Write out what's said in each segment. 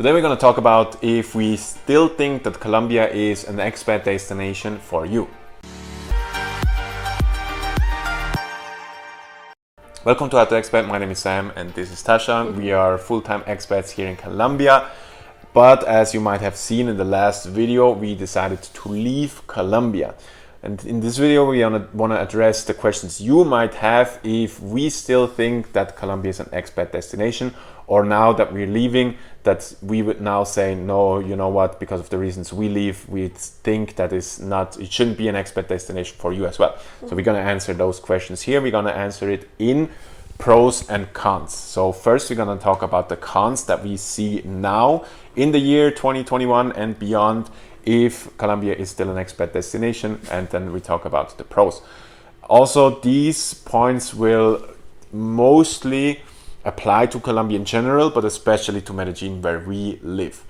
Today we're going to talk about if we still think that Colombia is an expat destination for you. Welcome to How to Expat. My name is Sam and this is Tasha. We are full-time expats here in Colombia. But as you might have seen in the last video, we decided to leave Colombia. And in this video, we want to address the questions you might have if we still think that Colombia is an expat destination, or now that we're leaving, that we would now say, no, you know what, because of the reasons we leave, we think that it shouldn't be an expat destination for you as well. So we're going to answer those questions here. We're going to answer it in pros and cons. So first we're going to talk about the cons that we see now in the year 2021 and beyond, if Colombia is still an expat destination, and then we talk about the pros. Also, these points will mostly apply to Colombia in general, but especially to Medellin where we live.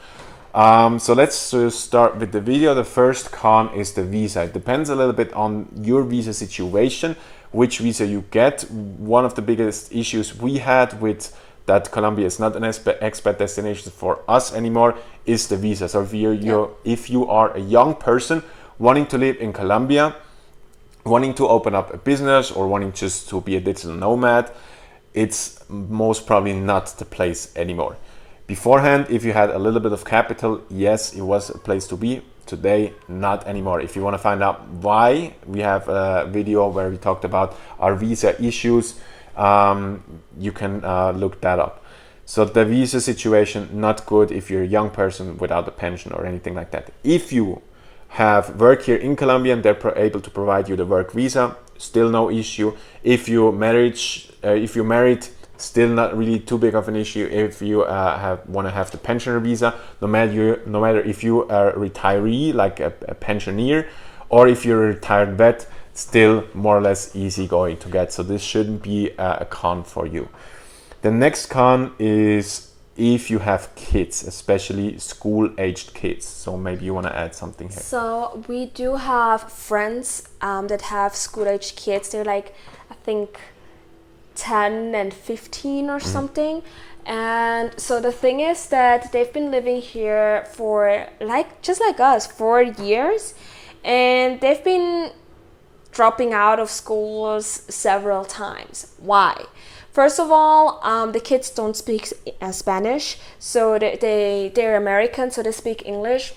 So let's start with the video. The first con is the visa. It depends a little bit on your visa situation, which visa you get. One of the biggest issues we had with that Colombia is not an expat destination for us anymore is the visa. So if you are a young person wanting to live in Colombia, wanting to open up a business or wanting just to be a digital nomad, it's most probably not the place anymore. Beforehand, if you had a little bit of capital, yes, it was a place to be. Today, not anymore. If you want to find out why, we have a video where we talked about our visa issues. You can look that up. So the visa situation, not good if you're a young person without a pension or anything like that. If you have work here in Colombia and they're able to provide you the work visa, still no issue. If you're married, still not really too big of an issue. If you want to have the pensioner visa, no matter if you are a retiree, like a pensioner, or if you're a retired vet, still more or less easy going to get. So this shouldn't be a con for you. The next con is if you have kids, especially school-aged kids. So maybe you want to add something here. So we do have friends that have school-aged kids. They're like, I think 10 and 15 or something. And so the thing is that they've been living here for just like us, 4 years, and they've been dropping out of schools several times. Why? First of all, the kids don't speak Spanish, so they're American, so they speak English.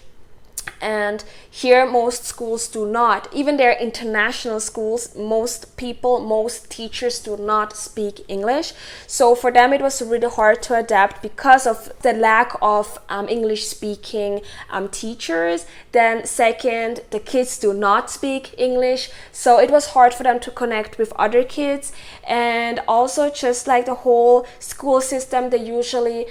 And here most schools do not. Even their international schools, most teachers do not speak English. So for them it was really hard to adapt because of the lack of English speaking teachers. Then second, the kids do not speak English, so it was hard for them to connect with other kids. And also just like the whole school system, they usually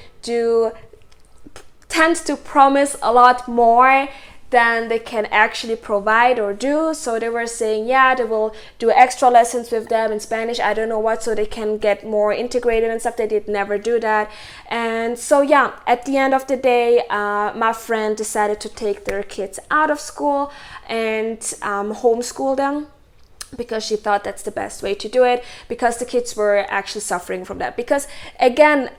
tends to promise a lot more than they can actually provide or do. So they were saying, yeah, they will do extra lessons with them in Spanish, I don't know what, so they can get more integrated and stuff. They did never do that. And so yeah, at the end of the day, my friend decided to take their kids out of school and homeschool them, because she thought that's the best way to do it, because the kids were actually suffering from that. Because again,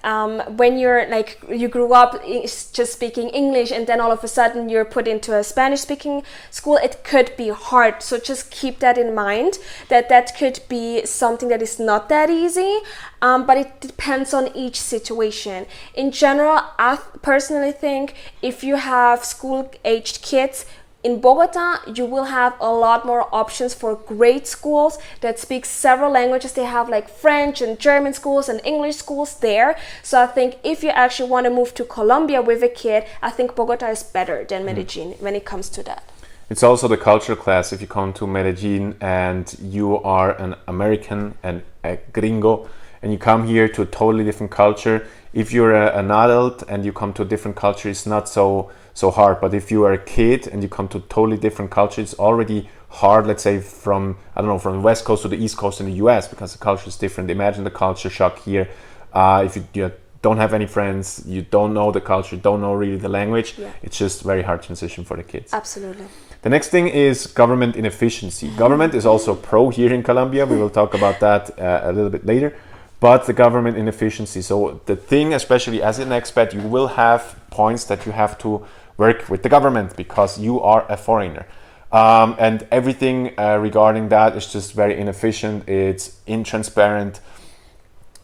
when you grew up just speaking English and then all of a sudden you're put into a Spanish speaking school, it could be hard. So just keep that in mind, that could be something that is not that easy, but it depends on each situation. In general, I personally think if you have school-aged kids, in Bogota, you will have a lot more options for great schools that speak several languages. They have like French and German schools and English schools there. So I think if you actually want to move to Colombia with a kid, I think Bogota is better than Medellin when it comes to that. It's also the cultural class. If you come to Medellin and you are an American and a gringo, and you come here to a totally different culture, if you're an adult and you come to a different culture, it's not so hard. But if you are a kid and you come to a totally different culture, it's already hard, let's say from the West Coast to the East Coast in the US, because the culture is different. Imagine the culture shock here. If you don't have any friends, you don't know the culture, don't know really the language, it's just very hard transition for the kids. Absolutely. The next thing is government inefficiency. Government is also pro here in Colombia. We will talk about that a little bit later. but the government inefficiency. So the thing, especially as an expat, you will have points that you have to work with the government because you are a foreigner. And everything regarding that is just very inefficient. It's intransparent.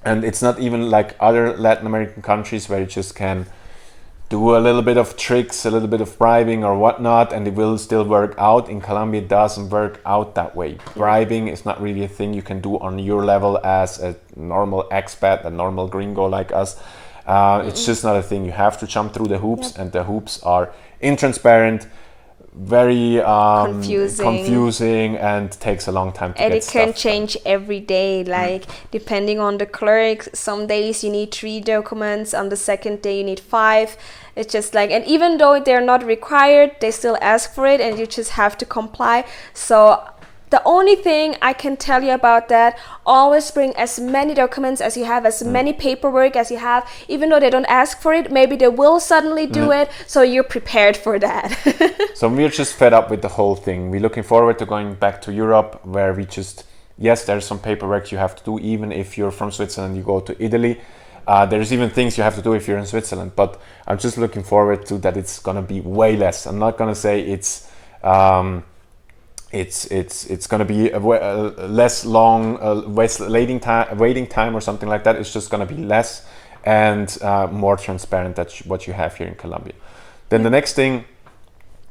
And it's not even like other Latin American countries where you just can do a little bit of tricks, a little bit of bribing or whatnot, and it will still work out. In Colombia, it doesn't work out that way. Bribing is not really a thing you can do on your level as a normal expat, a normal gringo like us. It's just not a thing. You have to jump through the hoops, and the hoops are intransparent, very confusing, and takes a long time to and get it can stuff change every day, like depending on the clerk. Some days you need 3 documents, on the second day you need 5. It's just like, and even though they're not required, they still ask for it and you just have to comply. So the only thing I can tell you about that, always bring as many documents as you have, as many paperwork as you have. Even though they don't ask for it, maybe they will suddenly do it, so you're prepared for that. So we're just fed up with the whole thing. We're looking forward to going back to Europe, where we just, yes, there's some paperwork you have to do, even if you're from Switzerland, you go to Italy. There's even things you have to do if you're in Switzerland, but I'm just looking forward to that. It's gonna be way less. I'm not gonna say it's going to be a less long waiting time or something like that. It's just going to be less and more transparent. That's what you have here in Colombia. Then the next thing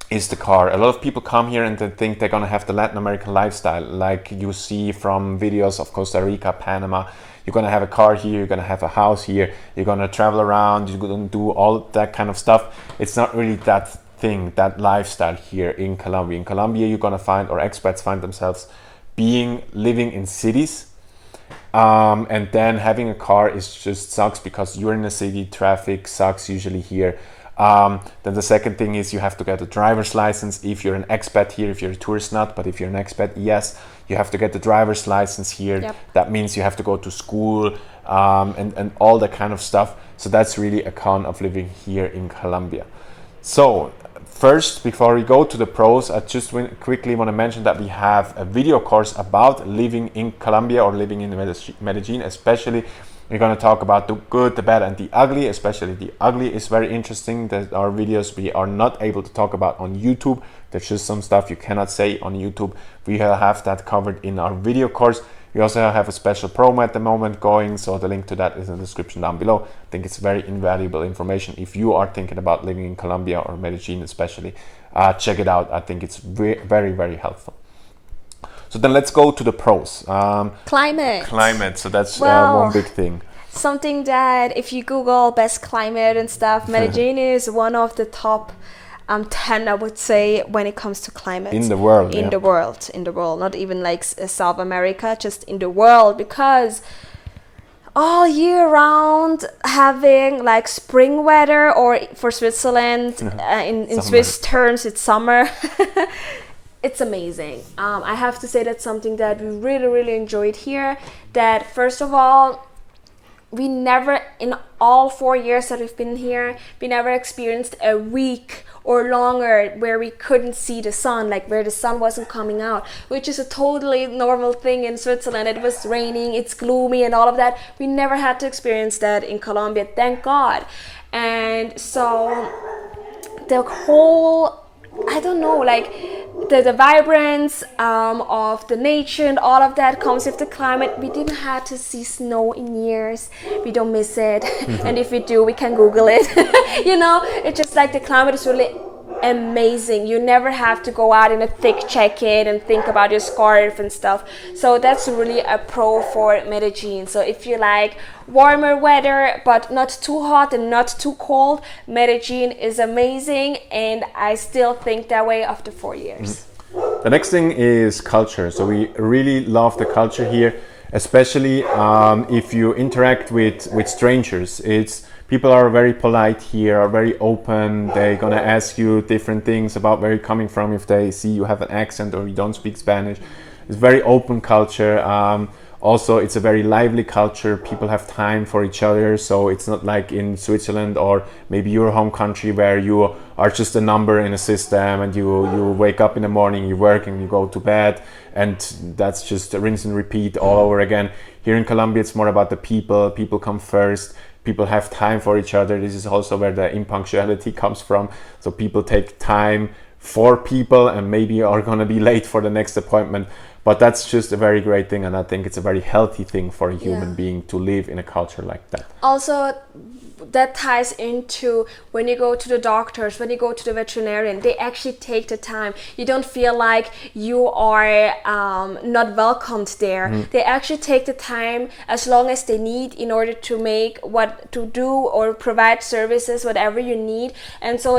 is the car. A lot of people come here and they think they're going to have the Latin American lifestyle, like you see from videos of Costa Rica, Panama. You're going to have a car here, you're going to have a house here, you're going to travel around, you're going to do all that kind of stuff. It's not really that that lifestyle here in Colombia. In Colombia, you're gonna find, or expats find themselves living in cities, and then having a car is just sucks because you're in a city. Traffic sucks usually here. Then the second thing is you have to get a driver's license if you're an expat here. If you're a tourist, not, but if you're an expat, yes, you have to get the driver's license here. Yep. That means you have to go to school and all that kind of stuff. So that's really a con of living here in Colombia. So first, before we go to the pros, I just quickly want to mention that we have a video course about living in Colombia or living in Medellin. Especially, we're going to talk about the good, the bad, and the ugly. Especially the ugly is very interesting. That our videos we are not able to talk about on YouTube. There's just some stuff you cannot say on YouTube. We have that covered in our video course. We also have a special promo at the moment going, so the link to that is in the description down below. I think it's very invaluable information if you are thinking about living in Colombia or Medellin especially. Check it out. I think it's very, very helpful. So then let's go to the pros. Climate. So that's one big thing. Something that if you Google best climate and stuff, Medellin is one of the top 10, I would say, when it comes to climate in the world. In the world, not even like South America, just in the world, because all year round having like spring weather, or for Switzerland, in Swiss terms, it's summer. It's amazing. I have to say that's something that we really, really enjoyed here. That first of all, we never, in all 4 years that we've been here, we never experienced a week or longer where we couldn't see the sun, like where the sun wasn't coming out, which is a totally normal thing in Switzerland. It was raining, it's gloomy and all of that. We never had to experience that in Colombia, thank God. And so the whole, I don't know, like the vibrance of the nature and all of that comes with the climate. We didn't have to see snow in years. We don't miss it. And if we do, we can Google it. You know, it's just like the climate is really amazing. You never have to go out in a thick jacket and think about your scarf and stuff. So that's really a pro for Medellin. So if you like warmer weather but not too hot and not too cold, Medellin is amazing, and I still think that way after 4 years. The next thing is culture. So we really love the culture here, especially if you interact with strangers. People are very polite here, are very open. They're gonna ask you different things about where you're coming from if they see you have an accent or you don't speak Spanish. It's very open culture. Also, it's a very lively culture. People have time for each other, so it's not like in Switzerland or maybe your home country where you are just a number in a system and you wake up in the morning, you work and you go to bed, and that's just a rinse and repeat all over again. Here in Colombia, it's more about the people. People come first. People have time for each other. This is also where the impunctuality comes from. So people take time for people and maybe are going to be late for the next appointment. But that's just a very great thing, and I think it's a very healthy thing for a human being to live in a culture like that. Also, that ties into when you go to the doctors, when you go to the veterinarian, they actually take the time. You don't feel like you are not welcomed there. They actually take the time as long as they need in order to make what to do or provide services, whatever you need. And so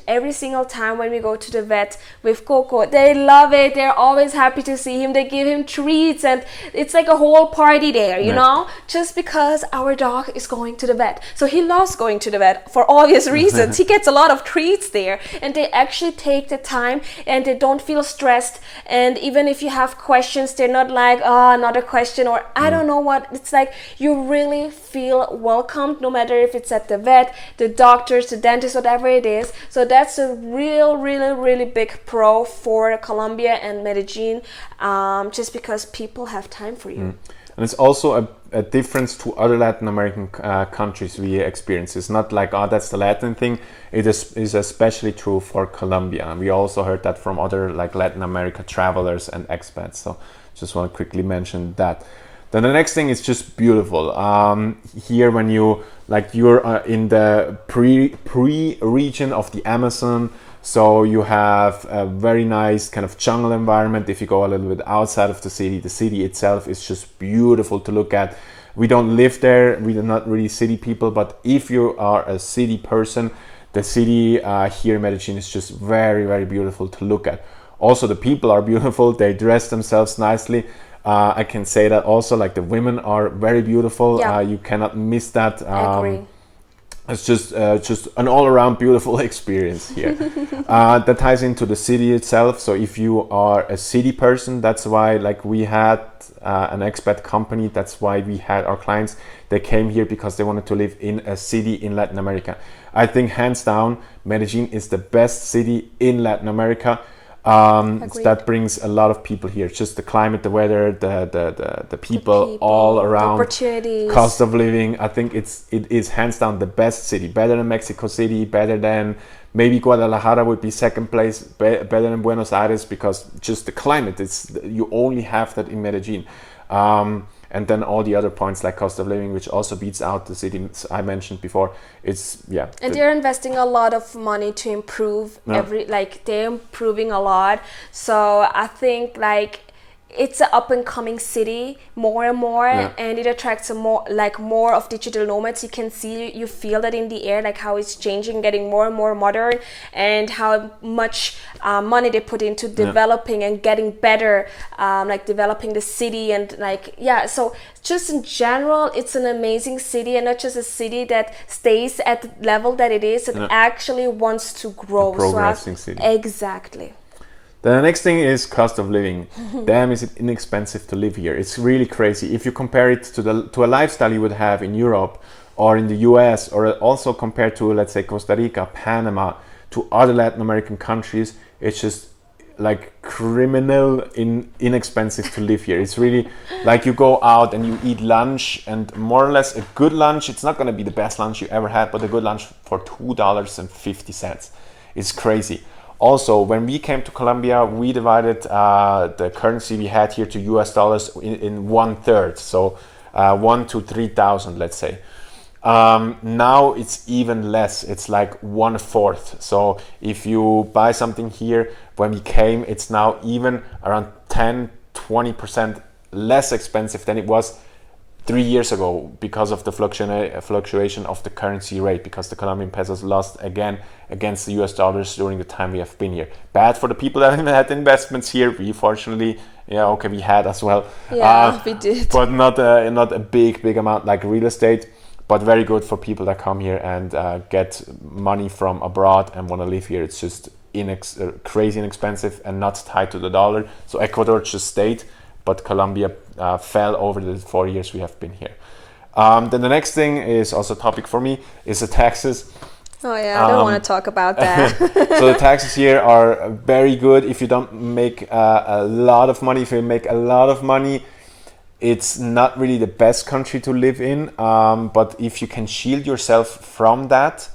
every single time when we go to the vet with Coco, they love it. They're always happy to see him. They give him treats, and it's like a whole party there, you know, just because our dog is going to the vet. So he loves going to the vet for obvious reasons. He gets a lot of treats there, and they actually take the time and they don't feel stressed. And even if you have questions, they're not like, oh, another question, or I don't know what. It's like you really feel welcomed, no matter if it's at the vet, the doctors, the dentist, whatever it is. So that's a really big pro for Colombia and Medellin, just because people have time for you. And it's also a difference to other Latin American countries we experience. It's not like, oh, that's the Latin thing. It is especially true for Colombia. And we also heard that from other like Latin America travelers and expats. So just want to quickly mention that. Then the next thing is just beautiful. Here when you're in the pre-region of the Amazon, so you have a very nice kind of jungle environment. If you go a little bit outside of the city itself is just beautiful to look at. We don't live there, we are not really city people, but if you are a city person, the city here in Medellin is just very beautiful to look at. Also, the people are beautiful, they dress themselves nicely. I can say that also, like the women are very beautiful. You cannot miss that. I agree. It's just an all-around beautiful experience here. That ties into the city itself. So if you are a city person, that's why like we had an expat company. That's why we had our clients. They came here because they wanted to live in a city in Latin America. I think hands down, Medellin is the best city in Latin America. That brings a lot of people here. Just the climate, the weather, the people all around, the opportunities, cost of living. I think it is hands down the best city, better than Mexico City, better than maybe Guadalajara would be second place, better than Buenos Aires, because just the climate, you only have that in Medellin. And then all the other points like cost of living, which also beats out the cities I mentioned before. And they're investing a lot of money to improve they're improving a lot. So I think like it's an up and coming city more and more, and it attracts more of digital nomads. You can see, you feel that in the air, like how it's changing, getting more and more modern, and how much money they put into developing and getting better, like developing the city and so just in general, it's an amazing city, and not just a city that stays at the level that it is, and actually wants to grow. A progressing city. Exactly. The next thing is cost of living. Damn, is it inexpensive to live here. It's really crazy. If you compare it to a lifestyle you would have in Europe or in the US, or also compared to, let's say, Costa Rica, Panama, to other Latin American countries, it's just like criminal inexpensive to live here. It's really like you go out and you eat lunch, and more or less a good lunch, it's not going to be the best lunch you ever had, but a good lunch for $2.50. It's crazy. Also, when we came to Colombia, we divided the currency we had here to US dollars in 1/3. So 1 to 3,000, let's say. Now it's even less. It's like 1/4. So if you buy something here, when we came, it's now even around 10-20% less expensive than it was 3 years ago, because of the fluctuation of the currency rate, because the Colombian pesos lost again against the US dollars during the time we have been here. Bad for the people that had investments here. We fortunately, we had as well. We did. But not a big amount like real estate, but very good for people that come here and get money from abroad and want to live here. It's just crazy inexpensive and not tied to the dollar. So Ecuador just stayed but Colombia fell over the 4 years we have been here. Then the next thing is also a topic for me, is the taxes. Oh yeah, I don't want to talk about that. So the taxes here are very good. If you don't make a lot of money, if you make a lot of money, it's not really the best country to live in. But if you can shield yourself from that,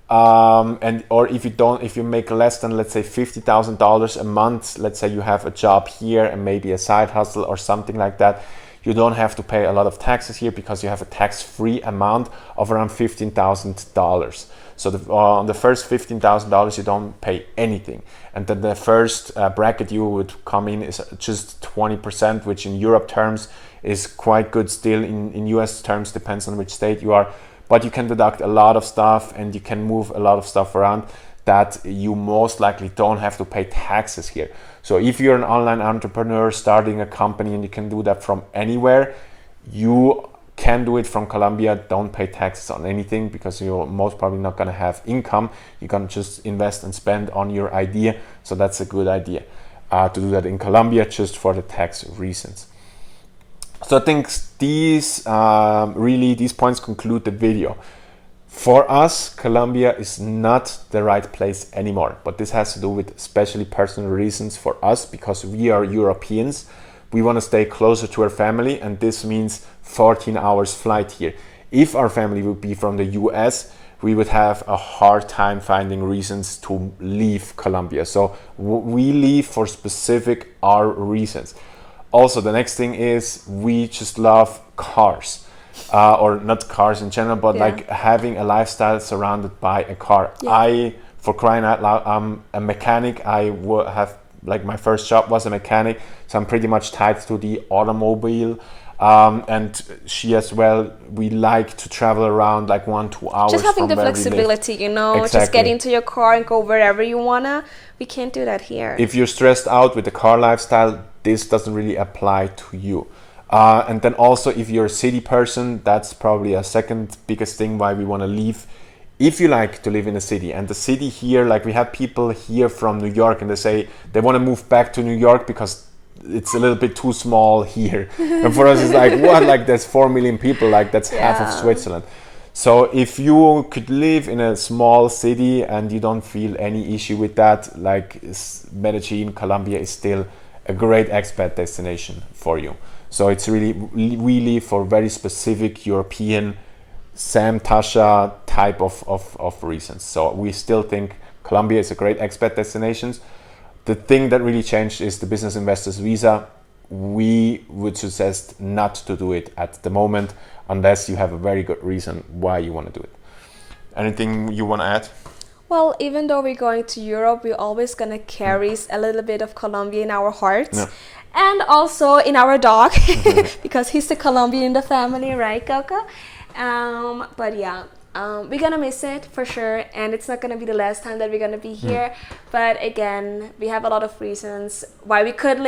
or if you make less than, let's say, $50,000 a month, let's say you have a job here and maybe a side hustle or something like that, you don't have to pay a lot of taxes here because you have a tax-free amount of around $15,000. So on the first $15,000 you don't pay anything, and then the first bracket you would come in is just 20%, which in Europe terms is quite good still. In US terms, depends on which state you are, but you can deduct a lot of stuff and you can move a lot of stuff around that you most likely don't have to pay taxes here. So if you're an online entrepreneur starting a company and you can do that from anywhere, you can do it from Colombia. Don't pay taxes on anything because you're most probably not going to have income. You're going to just invest and spend on your idea. So that's a good idea to do that in Colombia, just for the tax reasons. So I think these points conclude the video. For us, Colombia is not the right place anymore, but this has to do with especially personal reasons for us, because we are Europeans. We want to stay closer to our family, and this means 14 hours flight here. If our family would be from the US, we would have a hard time finding reasons to leave Colombia. So we leave for specific our reasons. Also, the next thing is we just love cars. Or not cars in general, but like having a lifestyle surrounded by a car. For crying out loud, I'm a mechanic. I have, like, my first job was a mechanic, so I'm pretty much tied to the automobile. And she as well. We like to travel around like 1-2 hours. Just having the flexibility, you know, exactly. Just get into your car and go wherever you wanna. We can't do that here. If you're stressed out with the car lifestyle, this doesn't really apply to you. And then also, if you're a city person, that's probably a second biggest thing why we want to leave. If you like to live in a city, and the city here, like we have people here from New York and they say they want to move back to New York because it's a little bit too small here. And for us it's like, what, like there's 4 million people, like that's half of Switzerland. So if you could live in a small city and you don't feel any issue with that, like Medellin, Colombia is still a great expat destination for you. So it's really, we live for very specific European Sam, Tasha type of reasons. So we still think Colombia is a great expat destination. The thing that really changed is the business investors visa. We would suggest not to do it at the moment unless you have a very good reason why you want to do it. Anything you want to add? Well, even though we're going to Europe, we're always going to carry a little bit of Colombia in our hearts. Yeah. And also in our dog, because he's the Colombian in the family, right, Coco? But yeah, we're gonna miss it for sure, and it's not gonna be the last time that we're gonna be here. But again, we have a lot of reasons why we could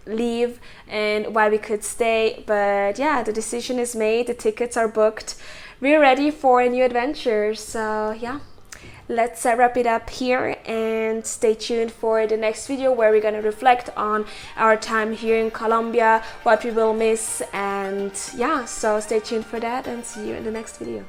leave, and why we could stay. But yeah, the decision is made, the tickets are booked. We're ready for a new adventure. So yeah. Let's wrap it up here and stay tuned for the next video where we're going to reflect on our time here in Colombia, what we will miss, and yeah, so stay tuned for that and see you in the next video.